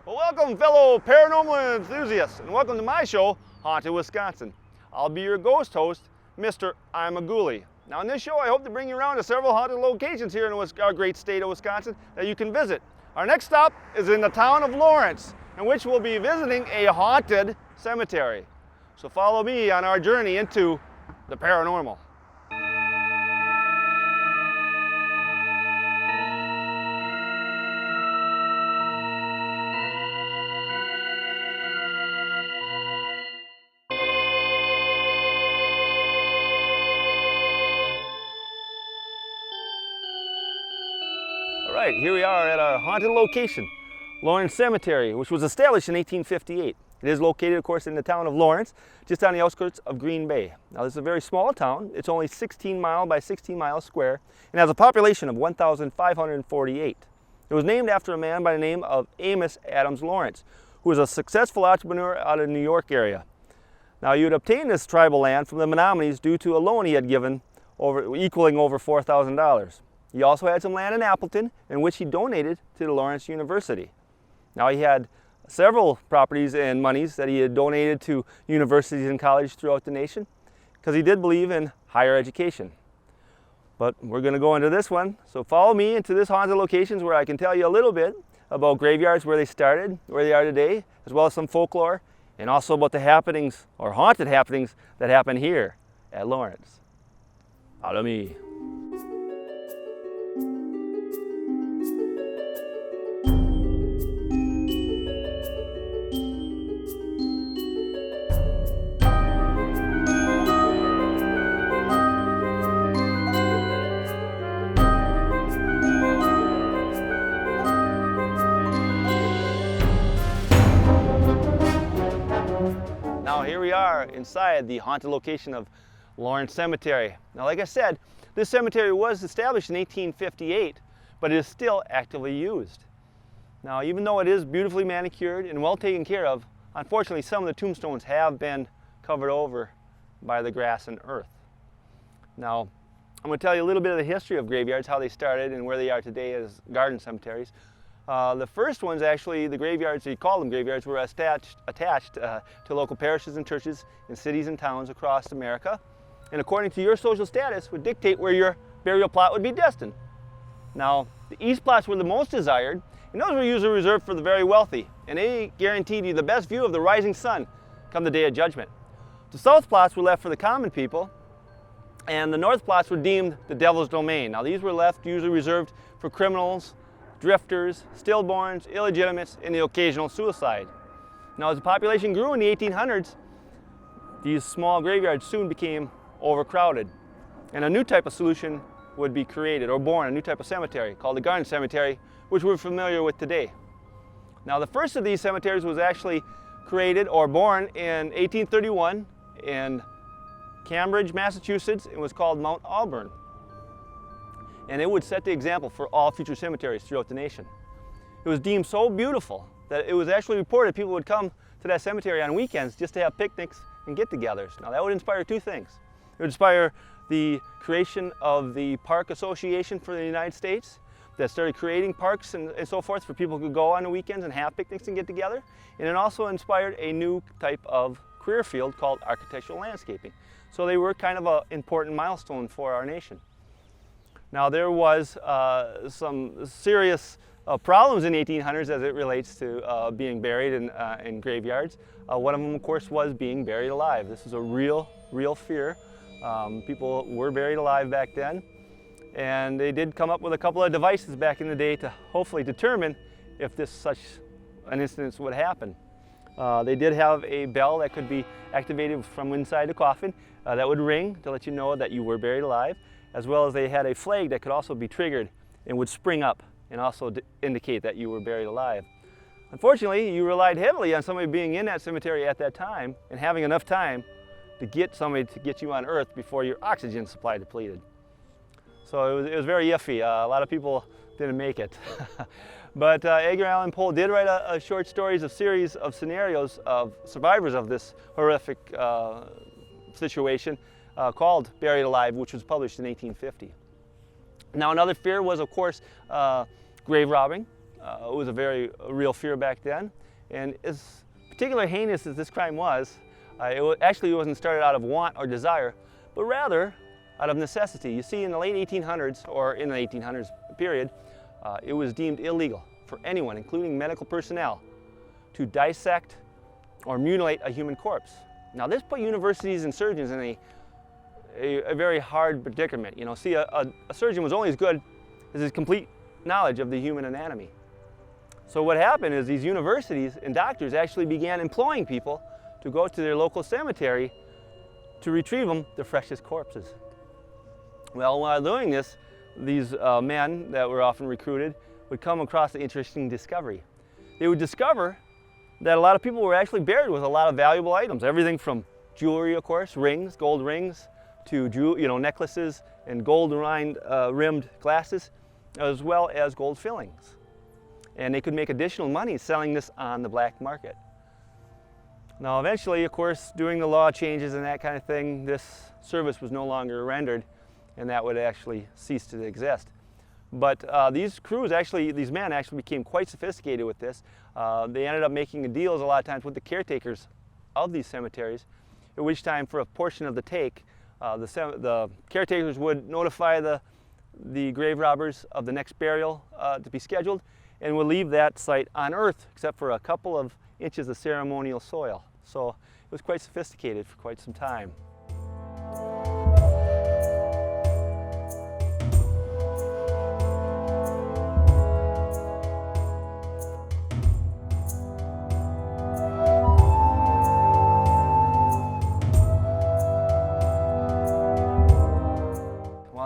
Well, welcome fellow paranormal enthusiasts, and welcome to my show, Haunted Wisconsin. I'll be your ghost host, Mr. I'm a Ghoulie. Now in this show, I hope to bring you around to several haunted locations here in our great state of Wisconsin that you can visit. Our next stop is in the town of Lawerence, in which we'll be visiting a haunted cemetery. So follow me on our journey into the paranormal. All right, here we are at our haunted location, Lawrence Cemetary, which was established in 1858. It is located, of course, in the town of Lawerence, just on the outskirts of Green Bay. Now, this is a very small town. It's only 16 mile by 16 miles square and has a population of 1,548. It was named after a man by the name of Amos Adams Lawrence, who was a successful entrepreneur out of the New York area. Now, he would obtain this tribal land from the Menominees due to a loan he had given equaling over $4,000. He also had some land in Appleton, in which he donated to the Lawrence University. Now, he had several properties and monies that he had donated to universities and colleges throughout the nation because he did believe in higher education. But we're going to go into this one, so follow me into this haunted locations where I can tell you a little bit about graveyards, where they started, where they are today, as well as some folklore, and also about the happenings, or haunted happenings, that happen here at Lawerence. Follow me. Now here we are inside the haunted location of Lawrence Cemetery. Now, like I said, this cemetery was established in 1858, but it is still actively used. Now, even though it is beautifully manicured and well taken care of, unfortunately some of the tombstones have been covered over by the grass and earth. Now, I'm going to tell you a little bit of the history of graveyards, how they started and where they are today as garden cemeteries. The first ones, actually, the graveyards, you call them graveyards, were attached to local parishes and churches in cities and towns across America, and according to your social status would dictate where your burial plot would be destined. Now, the east plots were the most desired, and those were usually reserved for the very wealthy, and they guaranteed you the best view of the rising sun come the day of judgment. The south plots were left for the common people, and the north plots were deemed the devil's domain. Now, these were left usually reserved for criminals, drifters, stillborns, illegitimates, and the occasional suicide. Now, as the population grew in the 1800s, these small graveyards soon became overcrowded, and a new type of solution would be created or born, a new type of cemetery called the garden cemetery, which we're familiar with today. Now, the first of these cemeteries was actually created or born in 1831 in Cambridge, Massachusetts. It was called Mount Auburn, and it would set the example for all future cemeteries throughout the nation. It was deemed so beautiful that it was actually reported people would come to that cemetery on weekends just to have picnics and get-togethers. Now, that would inspire two things. It would inspire the creation of the Park Association for the United States that started creating parks and so forth for people who could go on the weekends and have picnics and get together. And it also inspired a new type of career field called architectural landscaping. So they were kind of an important milestone for our nation. Now, there was some serious problems in the 1800s as it relates to being buried in graveyards. One of them, of course, was being buried alive. This was a real fear. People were buried alive back then, and they did come up with a couple of devices back in the day to hopefully determine if such an incident would happen. They did have a bell that could be activated from inside the coffin that would ring to let you know that you were buried alive, as well as they had a flag that could also be triggered and would spring up and also indicate that you were buried alive. Unfortunately, you relied heavily on somebody being in that cemetery at that time and having enough time to get somebody to get you on Earth before your oxygen supply depleted. So it was very iffy. A lot of people didn't make it. But Edgar Allan Poe did write a short series of scenarios of survivors of this horrific situation called Buried Alive, which was published in 1850. Now, another fear was, of course, grave robbing. It was a real fear back then. And as particularly heinous as this crime was, actually wasn't started out of want or desire, but rather out of necessity. You see, in the late 1800s, or in the 1800s period, it was deemed illegal for anyone, including medical personnel, to dissect or mutilate a human corpse. Now this put universities and surgeons in a very hard predicament. You know, see, a surgeon was only as good as his complete knowledge of the human anatomy. So what happened is these universities and doctors actually began employing people to go to their local cemetery to retrieve the freshest corpses. Well, while doing this, these men that were often recruited would come across an interesting discovery. They would discover that a lot of people were actually buried with a lot of valuable items, everything from jewelry, of course, rings, gold rings, to necklaces and gold rimmed glasses, as well as gold fillings. And they could make additional money selling this on the black market. Now eventually, of course, during the law changes and that kind of thing, this service was no longer rendered, and that would actually cease to exist. But these men actually became quite sophisticated with this. They ended up making deals a lot of times with the caretakers of these cemeteries, at which time for a portion of the take, the caretakers would notify the grave robbers of the next burial to be scheduled, and would leave that site unearthed except for a couple of inches of ceremonial soil. So it was quite sophisticated for quite some time.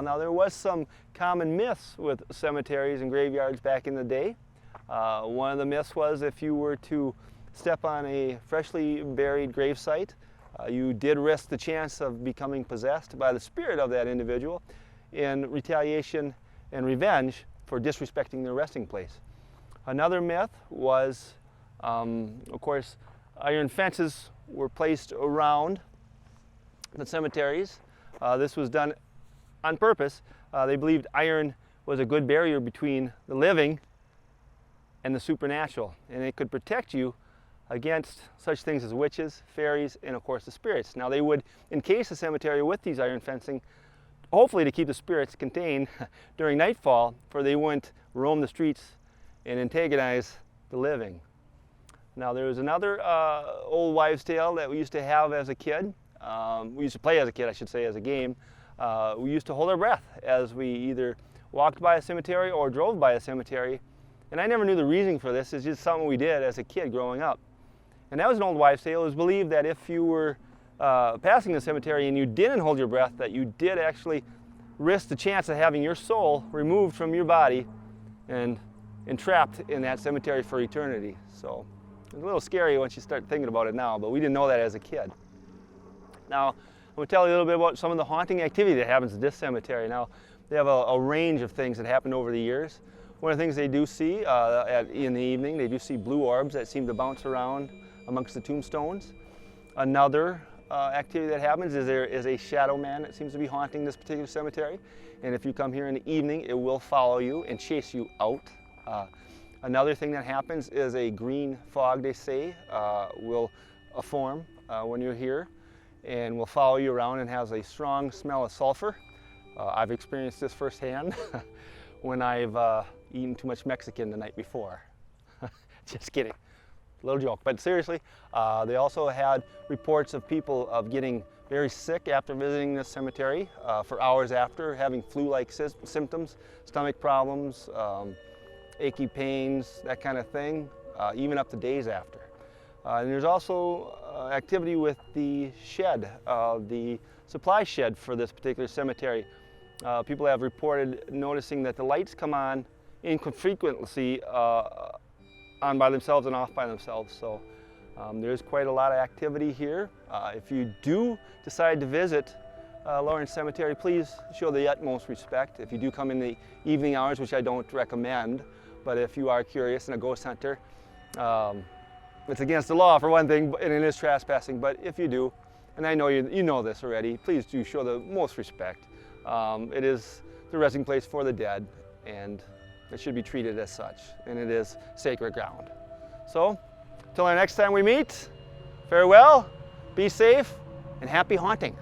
Now there was some common myths with cemeteries and graveyards back in the day. One of the myths was if you were to step on a freshly buried gravesite, you did risk the chance of becoming possessed by the spirit of that individual in retaliation and revenge for disrespecting their resting place. Another myth was, of course, iron fences were placed around the cemeteries. This was done on purpose. They believed iron was a good barrier between the living and the supernatural, and it could protect you against such things as witches, fairies, and of course the spirits. Now they would encase the cemetery with these iron fencing, hopefully to keep the spirits contained during nightfall, for they wouldn't roam the streets and antagonize the living. Now there was another old wives' tale that we used to have as a kid. We used to play as a kid, I should say, as a game. We used to hold our breath as we either walked by a cemetery or drove by a cemetery. And I never knew the reason for this. It's just something we did as a kid growing up. And that was an old wives' tale. It was believed that if you were passing the cemetery and you didn't hold your breath, that you did actually risk the chance of having your soul removed from your body and entrapped in that cemetery for eternity. So it's a little scary once you start thinking about it now, but we didn't know that as a kid. Now, I'm going to tell you a little bit about some of the haunting activity that happens at this cemetery. Now, they have a range of things that happened over the years. One of the things they do see in the evening, they do see blue orbs that seem to bounce around amongst the tombstones. Another activity that happens is there is a shadow man that seems to be haunting this particular cemetery. And if you come here in the evening, it will follow you and chase you out. Another thing that happens is a green fog, they say, will form when you're here, and will follow you around and has a strong smell of sulfur. I've experienced this firsthand when I've eaten too much Mexican the night before. Just kidding, little joke. But seriously, they also had reports of people getting very sick after visiting this cemetery for hours after, having flu-like symptoms, stomach problems, achy pains, that kind of thing, even up to days after. And there's also activity with the shed, the supply shed for this particular cemetery. People have reported noticing that the lights come on infrequently, on by themselves and off by themselves. So there's quite a lot of activity here. If you do decide to visit Lawrence Cemetery, please show the utmost respect. If you do come in the evening hours, which I don't recommend, but if you are curious and a ghost hunter, it's against the law for one thing, and it is trespassing, but if you do, and I know you know this already, please do show the most respect. It is the resting place for the dead, and it should be treated as such, and it is sacred ground. So, till our next time we meet, farewell, be safe, and happy haunting.